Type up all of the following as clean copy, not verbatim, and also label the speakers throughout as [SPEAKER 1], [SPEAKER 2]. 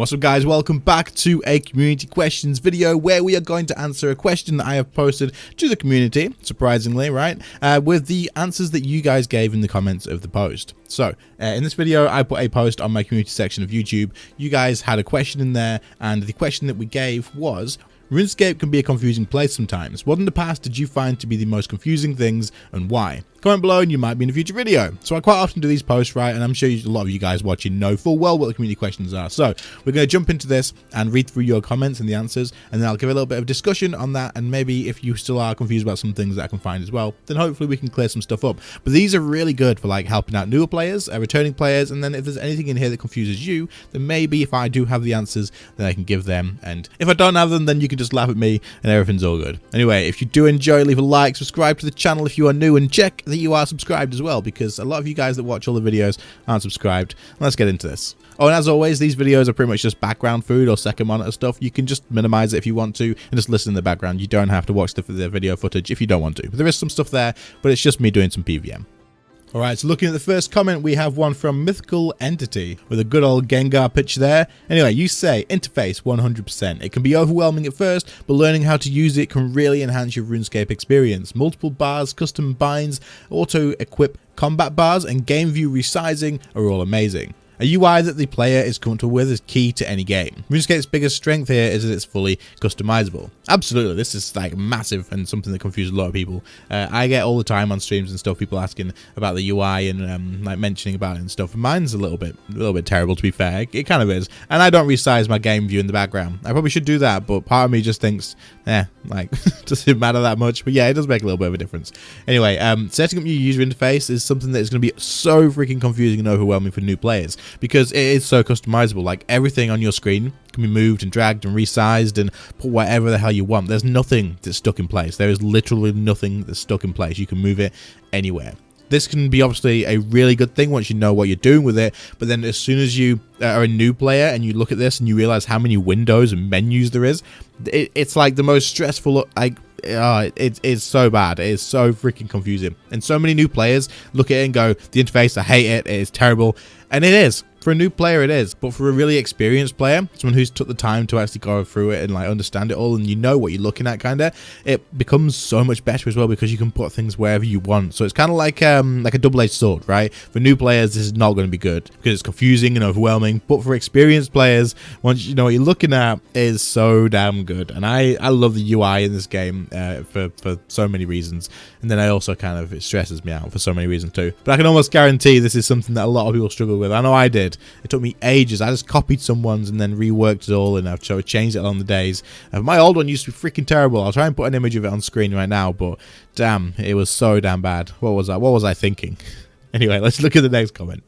[SPEAKER 1] What's up guys, welcome back to a community questions video where we are going to answer a question that I have posted to the community, surprisingly, right, with the answers that you guys gave in the comments of the post. So in this video I put a post on my community section of YouTube. You guys had a question in there, and the question that we gave was: RuneScape can be a confusing place sometimes. What in the past did you find to be the most confusing things and why? Comment below and you might be in a future video. So I quite often do these posts, right, and I'm sure a lot of you guys watching know full well what the community questions are. So we're going to jump into this and read through your comments and the answers, and then I'll give a little bit of discussion on that, and maybe if you still are confused about some things that I can find as well, then hopefully we can clear some stuff up. But these are really good for like helping out newer players, returning players, and then if there's anything in here that confuses you, then maybe if I do have the answers, then I can give them, and if I don't have them, then you can just laugh at me and everything's all good. Anyway, if you do enjoy, leave a like, subscribe to the channel if you are new, and check that you are subscribed as well, because a lot of you guys that watch all the videos aren't subscribed. Let's get into this. Oh, and as always, these videos are pretty much just background food or second monitor stuff. You can just minimize it if you want to and just listen in the background. You don't have to watch the video footage if you don't want to. But there is some stuff there, but it's just me doing some PVM. Alright, so looking at the first comment, we have one from Mythical Entity with a good old Gengar picture there. Anyway, you say, interface 100%. It can be overwhelming at first, but learning how to use it can really enhance your RuneScape experience. Multiple bars, custom binds, auto-equip combat bars, and game view resizing are all amazing. A UI that the player is comfortable with is key to any game. RuneScape's biggest strength here is that it's fully customizable. Absolutely, this is like massive and something that confuses a lot of people. I get all the time on streams and stuff people asking about the UI and like mentioning about it and stuff. Mine's a little bit terrible, to be fair. It kind of is, and I don't resize my game view in the background. I probably should do that, but part of me just thinks, like doesn't matter that much. But yeah, it does make a little bit of a difference. Anyway, setting up your user interface is something that is going to be so freaking confusing and overwhelming for new players, because it is so customizable. Like everything on your screen can be moved and dragged and resized and put whatever the hell you want. There's nothing that's stuck in place. There is literally nothing that's stuck in place. You can move it anywhere. This can be obviously a really good thing once you know what you're doing with it, but then as soon as you are a new player and you look at this and you realize how many windows and menus there is, it's like the most stressful, like, it's so bad. It is so freaking confusing, and so many new players look at it and go, the interface, I hate it, it is terrible. And it is. For a new player it is, but for a really experienced player, someone who's took the time to actually go through it and like understand it all, and you know what you're looking at, kind of, it becomes so much better as well, because you can put things wherever you want. So it's kind of like a double-edged sword, right? For new players this is not going to be good because it's confusing and overwhelming, but for experienced players, once you know what you're looking at, it is so damn good. And I love the UI in this game for so many reasons, and then I also kind of, it stresses me out for so many reasons too. But I can almost guarantee this is something that a lot of people struggle with. I know I did. It took me ages. I just copied someone's and then reworked it all, and I've changed it along the days. My old one used to be freaking terrible. I'll try and put an image of it on screen right now, but damn, it was so damn bad. What was I thinking? Anyway, let's look at the next comment.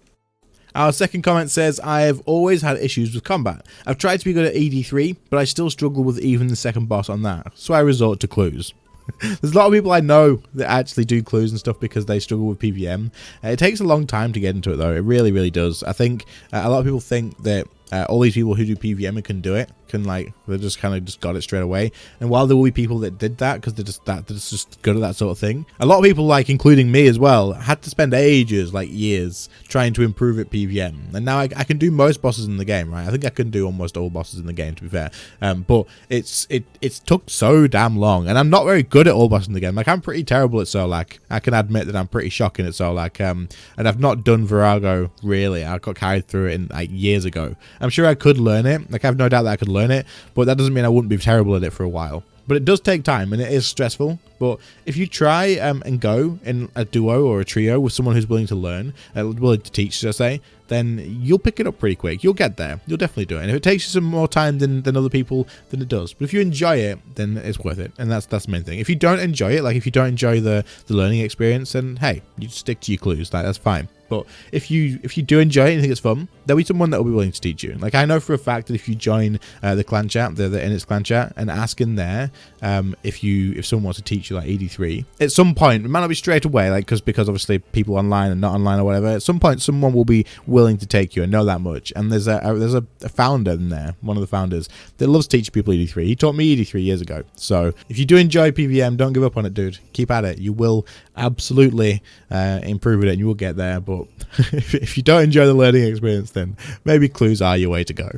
[SPEAKER 1] Our second comment says, I have always had issues with combat. I've tried to be good at ED3, but I still struggle with even the second boss on that, so I resort to clues. There's a lot of people I know that actually do clues and stuff because they struggle with PVM. It takes a long time to get into it though. It really, really does. I think a lot of people think that all these people who do PVM and can do it, they just kind of got it straight away. And while there will be people that did that because they're just good at that sort of thing, a lot of people, like including me as well, had to spend ages, like years, trying to improve at PVM. And now I can do most bosses in the game, right? I think I can do almost all bosses in the game, to be fair. But it's took so damn long, and I'm not very good at all bosses in the game. Like, I'm pretty terrible at Solak. I can admit that I'm pretty shocking at Solak. And I've not done Virago really. I got carried through it in like years ago. I'm sure I could learn it. Like, I have no doubt that I could learn it, but that doesn't mean I wouldn't be terrible at it for a while. But it does take time, and it is stressful. But if you try and go in a duo or a trio with someone who's willing to learn, willing to teach, should I say, then you'll pick it up pretty quick. You'll get there. You'll definitely do it. And if it takes you some more time than other people, then it does. But if you enjoy it, then it's worth it. And that's the main thing. If you don't enjoy it, like if you don't enjoy the learning experience, then hey, you stick to your clues. Like, that's fine. But if you do enjoy it and you think it's fun, there'll be someone that will be willing to teach you. Like, I know for a fact that if you join the clan chat, the Init clan chat, and ask in there if someone wants to teach you like ED3, at some point, it might not be straight away, like because obviously people online and not online or whatever, at some point someone will be willing to take you and know that much. And there's a founder in there, one of the founders, that loves teaching people ED3. He taught me ED3 years ago. So if you do enjoy PVM, don't give up on it, dude. Keep at it. You will absolutely improve it and you will get there. But if you don't enjoy the learning experience, then maybe clues are your way to go.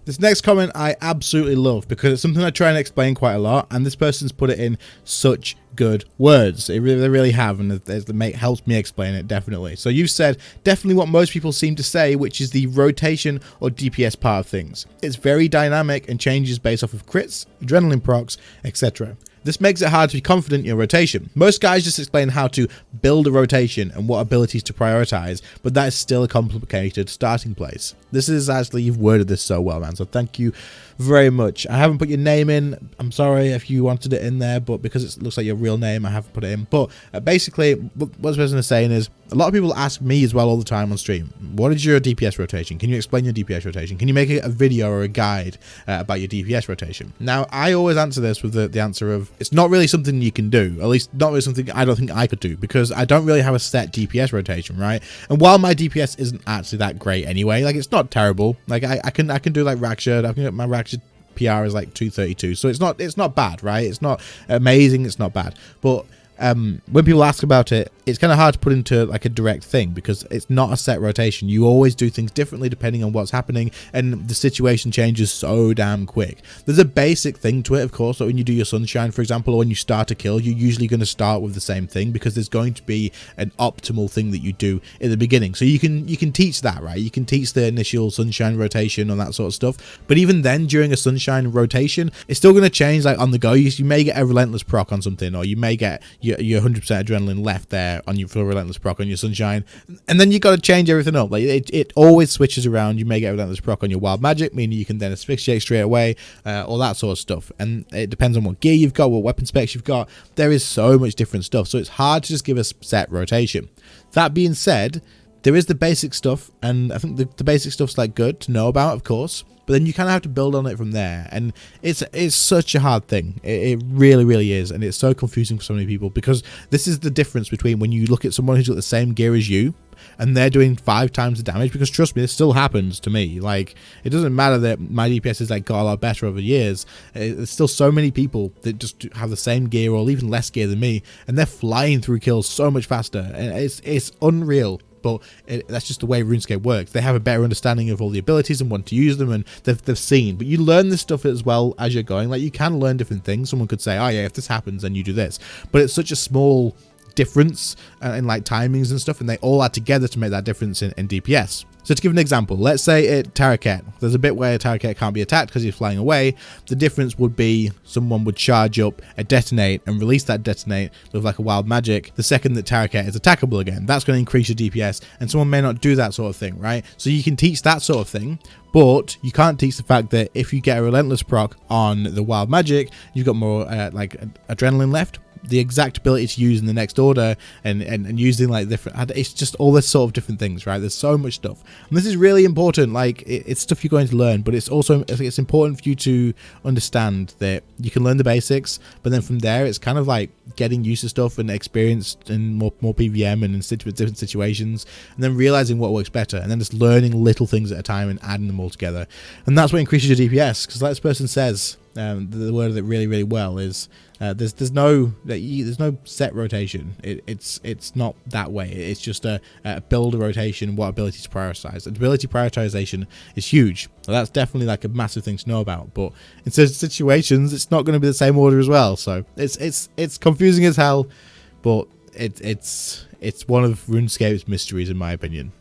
[SPEAKER 1] This next comment I absolutely love because it's something I try and explain quite a lot, and this person's put it in such good words. They really have, and it helps me explain it, definitely. So you've said definitely what most people seem to say, which is the rotation or DPS part of things. It's very dynamic and changes based off of crits, adrenaline procs, etc. This makes it hard to be confident in your rotation. Most guys just explain how to build a rotation and what abilities to prioritize, but that is still a complicated starting place. This is actually, you've worded this so well, man, so thank you very much. I haven't put your name in. I'm sorry if you wanted it in there, but because it looks like your real name, I haven't put it in. But basically, what this person is saying is, a lot of people ask me as well all the time on stream, what is your DPS rotation? Can you explain your DPS rotation? Can you make a video or a guide about your DPS rotation? Now, I always answer this with the answer of, it's not really something you can do, at least not really something I don't think I could do, because I don't really have a set DPS rotation, right? And while my DPS isn't actually that great anyway, like it's not terrible. Like I can do like Rakshard. I can get my Rakshard PR is like 232, so it's not bad, right? It's not amazing, it's not bad, but when people ask about it, it's kind of hard to put into like a direct thing because it's not a set rotation. You always do things differently depending on what's happening, and the situation changes so damn quick. There's a basic thing to it, of course, like when you do your sunshine, for example, or when you start a kill, you're usually going to start with the same thing because there's going to be an optimal thing that you do in the beginning. So you can teach that, right? You can teach the initial sunshine rotation and that sort of stuff. But even then, during a sunshine rotation, it's still going to change like on the go. You may get a relentless proc on something, or you may get your 100% adrenaline left there on your full relentless proc on your sunshine, and then you got to change everything up. Like it always switches around. You may get a relentless proc on your wild magic, meaning you can then asphyxiate straight away, all that sort of stuff. And it depends on what gear you've got, what weapon specs you've got. There is so much different stuff, so it's hard to just give a set rotation. That being said, there is the basic stuff, and I think the basic stuff's like good to know about, of course, but then you kind of have to build on it from there, and it's such a hard thing. It really is, and it's so confusing for so many people, because this is the difference between when you look at someone who's got the same gear as you and they're doing 5 times the damage, because trust me, this still happens to me. Like, it doesn't matter that my DPS has like got a lot better over years. There's still so many people that just have the same gear or even less gear than me, and they're flying through kills so much faster, and it's unreal. But that's just the way RuneScape works. They have a better understanding of all the abilities and want to use them, and they've seen. But you learn this stuff as well as you're going. Like, you can learn different things. Someone could say, oh yeah, if this happens, then you do this. But it's such a small difference in like timings and stuff, and they all add together to make that difference in DPS. So to give an example, let's say at Taraket, there's a bit where Taraket can't be attacked because he's flying away. The difference would be someone would charge up a detonate and release that detonate with like a wild magic the second that Taraket is attackable again. That's going to increase your DPS, and someone may not do that sort of thing, right? So you can teach that sort of thing, but you can't teach the fact that if you get a relentless proc on the wild magic, you've got more like adrenaline left. The exact ability to use in the next order and using like different, it's just all this sort of different things, right? There's so much stuff, and this is really important. Like, it's stuff you're going to learn, but it's also, it's important for you to understand that you can learn the basics, but then from there it's kind of like getting used to stuff and experience in more PVM and in different situations, and then realizing what works better, and then just learning little things at a time and adding them all together. And that's what increases your DPS, because like this person says, the word of it really well is there's no set rotation. It's not that way. It's just a build a rotation, what ability to prioritize. Ability prioritization is huge. So that's definitely like a massive thing to know about. But in certain situations, it's not going to be the same order as well. So it's confusing as hell, but it's one of RuneScape's mysteries, in my opinion.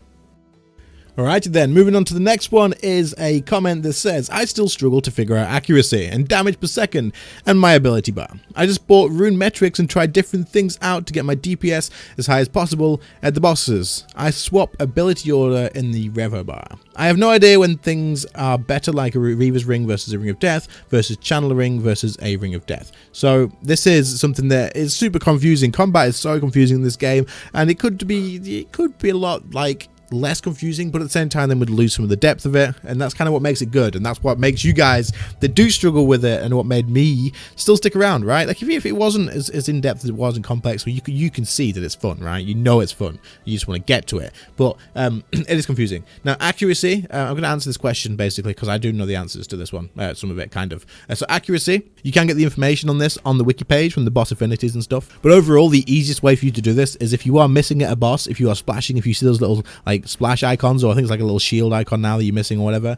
[SPEAKER 1] Alrighty then, moving on to the next one is a comment that says, I still struggle to figure out accuracy and damage per second and my ability bar. I just bought rune metrics and tried different things out to get my DPS as high as possible at the bosses. I swap ability order in the revo bar. I have no idea when things are better, like a Reaver's Ring versus a Ring of Death versus Channeler Ring versus a Ring of Death. So this is something that is super confusing. Combat is so confusing in this game, and it could be a lot like less confusing, but at the same time then would lose some of the depth of it, and that's kind of what makes it good, and that's what makes you guys that do struggle with it and what made me still stick around, right? Like if it wasn't as in-depth as it was and complex, well, you can see that it's fun, right? You know it's fun, you just want to get to it, but it is confusing. Now accuracy, I'm going to answer this question basically because I do know the answers to this one, some of it kind of. So accuracy, you can get the information on this on the wiki page from the boss affinities and stuff, but overall the easiest way for you to do this is if you are missing at a boss, if you are splashing, if you see those little like like splash icons or things like a little shield icon now that you're missing or whatever,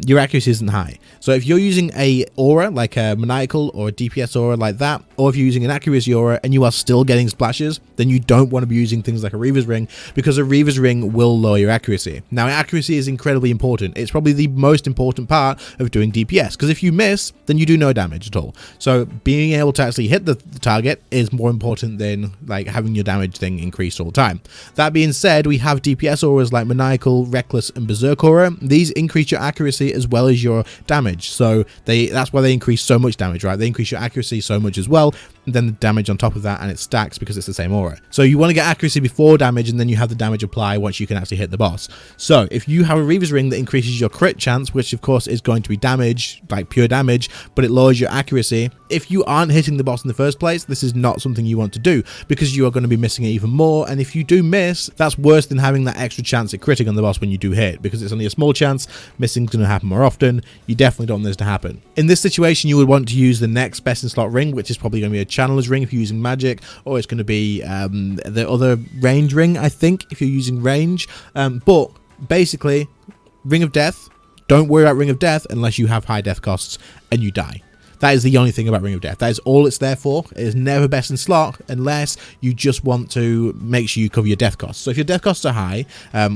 [SPEAKER 1] your accuracy isn't high. So if you're using a aura like a maniacal or a DPS aura like that, or if you're using an accuracy aura and you are still getting splashes, then you don't want to be using things like a Reaver's Ring, because a Reaver's Ring will lower your accuracy. Now, accuracy is incredibly important. It's probably the most important part of doing DPS, because if you miss, then you do no damage at all. So being able to actually hit the target is more important than like having your damage thing increased all the time. That being said, we have DPS auras like Maniacal, Reckless, and Berserk aura. These increase your accuracy as well as your damage. So that's why they increase so much damage, right? They increase your accuracy so much as well, and then the damage on top of that, and it stacks because it's the same aura. So you want to get accuracy before damage, and then you have the damage apply once you can actually hit the boss. So if you have a Reaver's Ring that increases your crit chance, which of course is going to be damage, like pure damage, but it lowers your accuracy, if you aren't hitting the boss in the first place, this is not something you want to do, because you are going to be missing it even more. And if you do miss, that's worse than having that extra chance at critting on the boss when you do hit, because it's only a small chance. Missing's going to happen more often. You definitely don't want this to happen. In this situation, you would want to use the next best in slot ring, which is probably going to be a Channeler's Ring if you're using magic, or it's going to be the other range ring, I think, if you're using range. But basically, Ring of Death, don't worry about Ring of Death unless you have high death costs and you die. That is the only thing about Ring of Death. That is all it's there for. It is never best in slot unless you just want to make sure you cover your death costs. So if your death costs are high,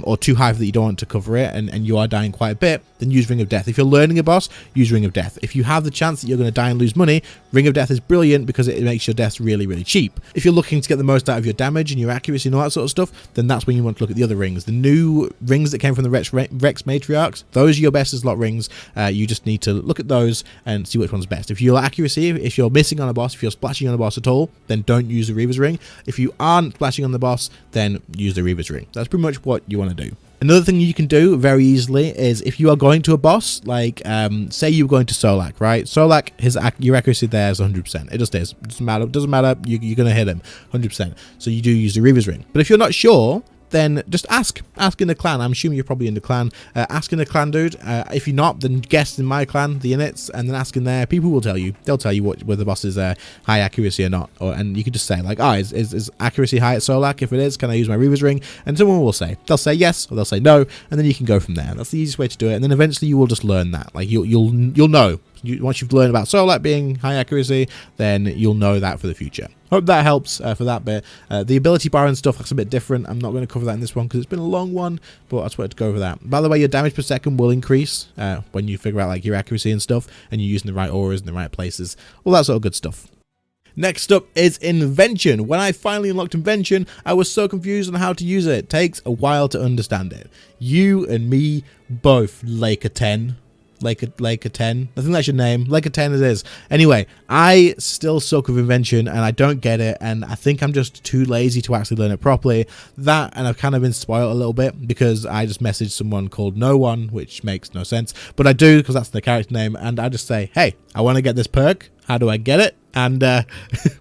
[SPEAKER 1] or too high that you don't want to cover it, and you are dying quite a bit, then use Ring of Death. If you're learning a boss, use Ring of Death. If you have the chance that you're going to die and lose money, Ring of Death is brilliant because it makes your deaths really, really cheap. If you're looking to get the most out of your damage and your accuracy and all that sort of stuff, then that's when you want to look at the other rings. The new rings that came from the Rex Matriarchs, those are your best in slot rings. You just need to look at those and see which one's best. If your accuracy, if you're missing on a boss, if you're splashing on a boss at all, then don't use the Reaver's Ring. If you aren't splashing on the boss, then use the Reaver's Ring. That's pretty much what you want to do. Another thing you can do very easily is if you are going to a boss, like say you're going to Solak, right? Solak, your accuracy there is 100%. It just is. It doesn't matter. You're going to hit him 100%. So you do use the Reaver's Ring. But if you're not sure, then just ask in the clan. I'm assuming you're probably in the clan. Ask in the clan, dude. If you're not, then guess in my clan, the Inits, and then ask in there. People will tell you. They'll tell you whether the boss is high accuracy or not. And you can just say like, is accuracy high at Solak? If it is, can I use my Reaver's Ring? And someone will say. They'll say yes or they'll say no, and then you can go from there. That's the easiest way to do it. And then eventually you will just learn that. Like you'll know. Once you've learned about Solak being high accuracy, then you'll know that for the future. Hope that helps for that bit. The ability bar and stuff, that's a bit different. I'm not going to cover that in this one because it's been a long one, but I just wanted to go over that. By the way, your damage per second will increase when you figure out like your accuracy and stuff, and you're using the right auras in the right places. All that sort of good stuff. Next up is Invention. When I finally unlocked Invention, I was so confused on how to use it. It takes a while to understand it. You and me both, Laker 10. Laker 10. I think that's your name. Laker 10 it is. Anyway, I still suck with Invention and I don't get it, and I think I'm just too lazy to actually learn it properly. That, and I've kind of been spoiled a little bit because I just messaged someone called No One, which makes no sense, but I do because that's the character name, and I just say, hey, I want to get this perk. How do I get it? And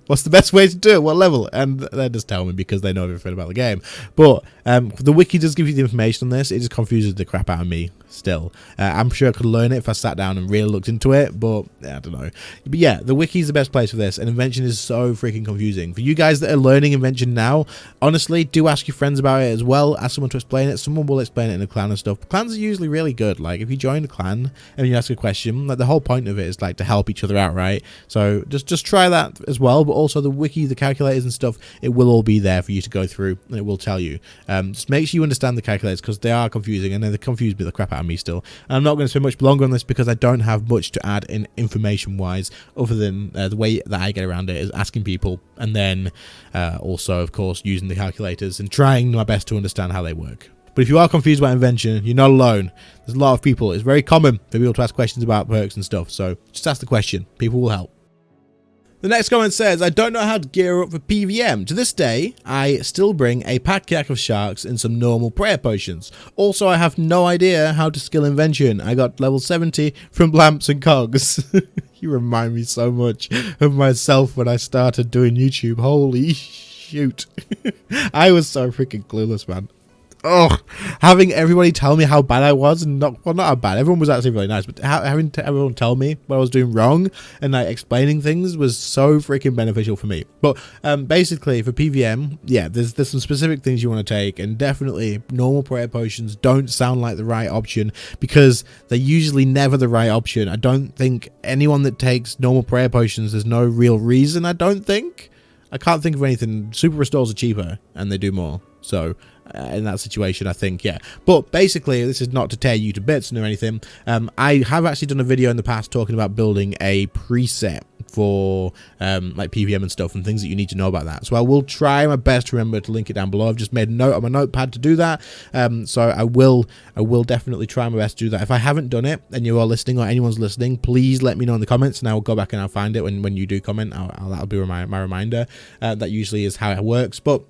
[SPEAKER 1] what's the best way to do it? What level? And they just tell me because they know everything about the game. But the wiki does give you the information on this. It just confuses the crap out of me still. I'm sure I could learn it if I sat down and really looked into it, but I don't know. But yeah, the wiki is the best place for this, and Invention is so freaking confusing. For you guys that are learning Invention now, honestly, do ask your friends about it as well. Ask someone to explain it. Someone will explain it in a clan and stuff. Clans are usually really good. Like, if you join a clan and you ask a question, like, the whole point of it is like to help each other out, right? So just try that as well, but also the wiki, the calculators and stuff, it will all be there for you to go through, and it will tell you. Just make sure you understand the calculators because they are confusing, and they confuse the crap out of me still. And I'm not going to spend much longer on this because I don't have much to add in information wise, other than the way that I get around it is asking people, and then also of course using the calculators and trying my best to understand how they work. But if you are confused about Invention, you're not alone. There's a lot of people. It's very common for people to ask questions about perks and stuff, so just ask the question. People will help. The next comment says, I don't know how to gear up for PVM. To this day, I still bring a pack yak of sharks and some normal prayer potions. Also, I have no idea how to skill Invention. I got level 70 from lamps and cogs. You remind me so much of myself when I started doing YouTube. Holy shoot. I was so freaking clueless, man. oh, having everybody tell me how bad I was, and not how bad, everyone was actually really nice, but having everyone tell me what I was doing wrong and like explaining things was so freaking beneficial for me. But basically for PVM, yeah, there's some specific things you want to take, and definitely normal prayer potions don't sound like the right option because they're usually never the right option. I don't think anyone that takes normal prayer potions, there's no real reason. I can't think of anything. Super restores are cheaper and they do more, so in that situation, I think, yeah. But basically, this is not to tear you to bits or anything. I have actually done a video in the past talking about building a preset for like PVM and stuff, and things that you need to know about that. So I will try my best to remember to link it down below. I've just made a note on my notepad to do that. So I will definitely try my best to do that. If I haven't done it and you are listening, or anyone's listening, please let me know in the comments, and I will go back and I'll find it when you do comment. That'll be my reminder. That usually is how it works. But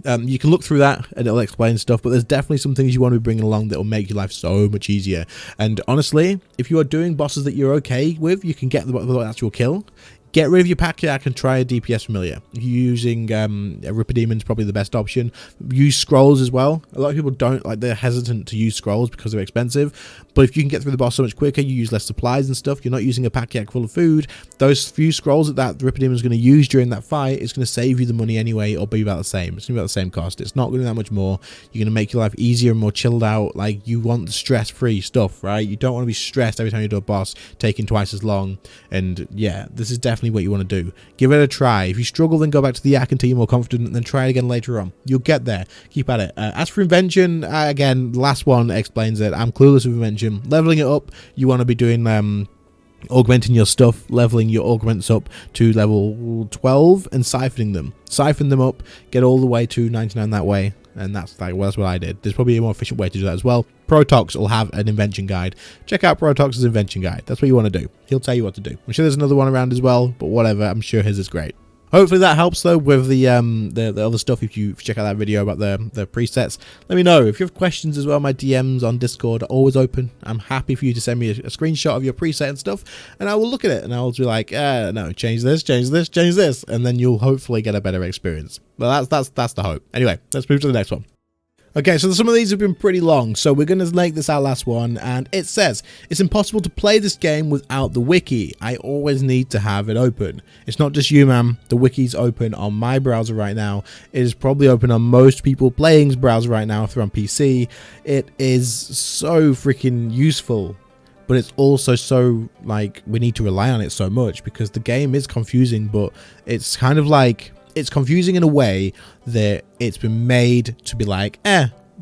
[SPEAKER 1] you can look through that and it'll explain stuff, but there's definitely some things you want to be bringing along that will make your life so much easier. And honestly, if you are doing bosses that you're okay with, you can get the actual kill. Get rid of your pack yak and try a DPS familiar. Using Ripper Demon is probably the best option. Use scrolls as well. A lot of people don't, like, they're hesitant to use scrolls because they're expensive. But if you can get through the boss so much quicker, you use less supplies and stuff. You're not using a pack yak full of food. Those few scrolls that Ripper Demon is going to use during that fight is going to save you the money anyway, or be about the same. It's going to be about the same cost. It's not going to be that much more. You're going to make your life easier and more chilled out. Like, you want the stress-free stuff, right? You don't want to be stressed every time you do a boss, taking twice as long. And yeah, this is definitely what you want to do. Give it a try. If you struggle, then go back to the yak until you're more confident, and then try it again later on. You'll get there. Keep at it. As for Invention, again, last one explains it. I'm clueless with Invention. Leveling it up, you want to be doing augmenting your stuff, leveling your augments up to level 12 and siphoning them. Siphon them up, get all the way to 99 that way, and that's what I did. There's probably a more efficient way to do that as well. Protox will have an invention guide. Check out Protox's invention guide. That's what you want to do. He'll tell you what to do. I'm sure there's another one around as well, but whatever. I'm sure his is great. Hopefully that helps though with the other stuff. If you check out that video about the presets, let me know. If you have questions as well, my DMs on Discord are always open. I'm happy for you to send me a screenshot of your preset and stuff, and I will look at it and I'll be like, no, change this, and then you'll hopefully get a better experience. Well, that's the hope. Anyway, let's move to the next one. Okay, so some of these have been pretty long, so we're going to make this our last one, and it says, it's impossible to play this game without the wiki. I always need to have it open. It's not just you, man. The wiki's open on my browser right now. It is probably open on most people playing's browser right now if they're on PC. It is so freaking useful, but it's also so, like, we need to rely on it so much because the game is confusing, but it's kind of like, it's confusing in a way that it's been made to be like,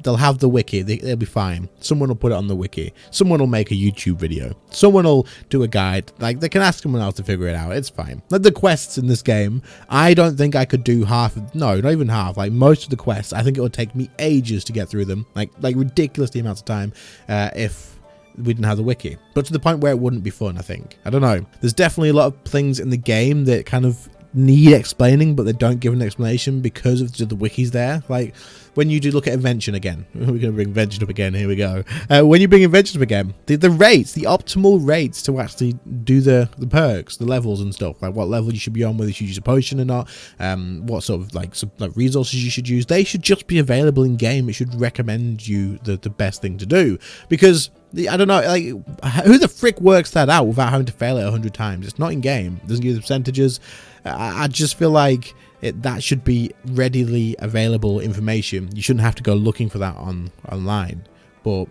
[SPEAKER 1] they'll have the wiki, they'll be fine. Someone will put it on the wiki. Someone will make a YouTube video. Someone will do a guide. Like, they can ask someone else to figure it out. It's fine. Like the quests in this game, I don't think I could do half of, no, not even half. Like most of the quests, I think it would take me ages to get through them. Like ridiculously amounts of time if we didn't have the wiki. But to the point where it wouldn't be fun, I think. I don't know. There's definitely a lot of things in the game that kind of need explaining, but they don't give an explanation because of the wikis there. Like when you do look at Invention again, we're going to bring Invention up again, here we go. When you bring Invention up again, the rates, the optimal rates to actually do the perks, the levels and stuff, like what level you should be on, whether you should use a potion or not, what sort of like resources you should use, they should just be available in game. It should recommend you the best thing to do, because I don't know, like, who the frick works that out without having to fail it 100 times? It's not in game. It doesn't give the percentages. I just feel like that should be readily available information. You shouldn't have to go looking for that online. But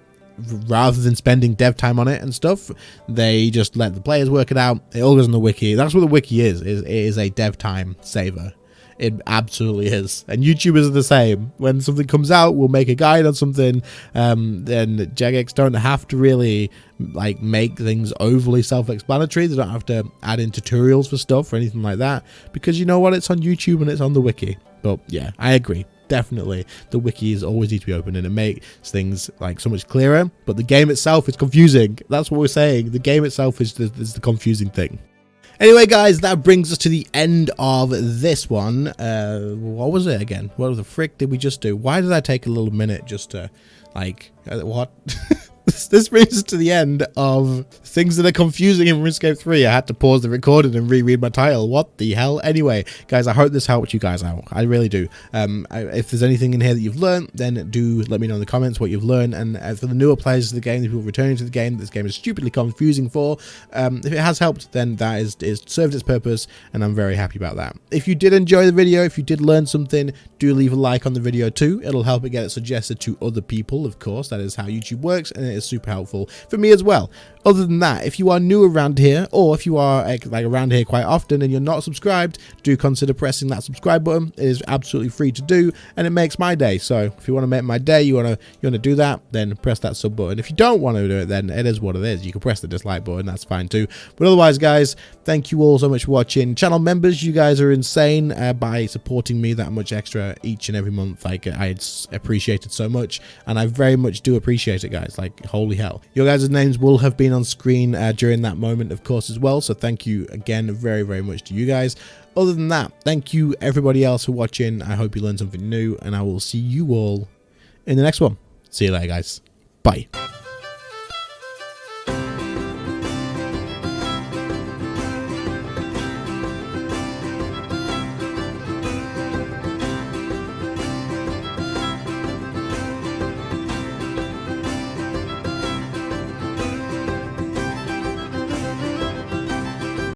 [SPEAKER 1] rather than spending dev time on it and stuff, they just let the players work it out. It all goes on the wiki. That's what the wiki is. It is a dev time saver. It absolutely is. And YouTubers are the same. When something comes out, we'll make a guide on something. Then Jagex don't have to really like make things overly self-explanatory. They don't have to add in tutorials for stuff or anything like that, because you know what? It's on YouTube and it's on the wiki. But yeah, I agree. Definitely, the wikis always need to be open, and it makes things like so much clearer. But the game itself is confusing. That's what we're saying. The game itself is the confusing thing. Anyway, guys, that brings us to the end of this one. What was it again? What the frick did we just do? Why did I take a little minute just to, like, what? this brings us to the end of things that are confusing in RuneScape 3. I had to pause the recording and reread my title. What the hell? Anyway, guys, I hope this helped you guys out. I really do. If there's anything in here that you've learned, then do let me know in the comments what you've learned. And for the newer players of the game, the people returning to the game, this game is stupidly confusing for, if it has helped, then that is served its purpose, and I'm very happy about that. If you did enjoy the video, if you did learn something, do leave a like on the video too. It'll help it get it suggested to other people, of course. That is how YouTube works, and it is super helpful for me as well. Other than that, if you are new around here, or if you are like around here quite often and you're not subscribed, do consider pressing that subscribe button. It is absolutely free to do, and it makes my day. So if you want to make my day, you want to do that, then press that sub button. If you don't want to do it, then it is what it is. You can press the dislike button, that's fine too. But otherwise, guys, thank you all so much for watching. Channel members, you guys are insane by supporting me that much extra each and every month. Like, I appreciate it so much, and I very much do appreciate it, guys. Like, holy hell. Your guys' names will have been on screen during that moment, of course, as well. So thank you again very, very much to you guys. Other than that, thank you everybody else for watching. I hope you learned something new, and I will see you all in the next one. See you later, guys. Bye.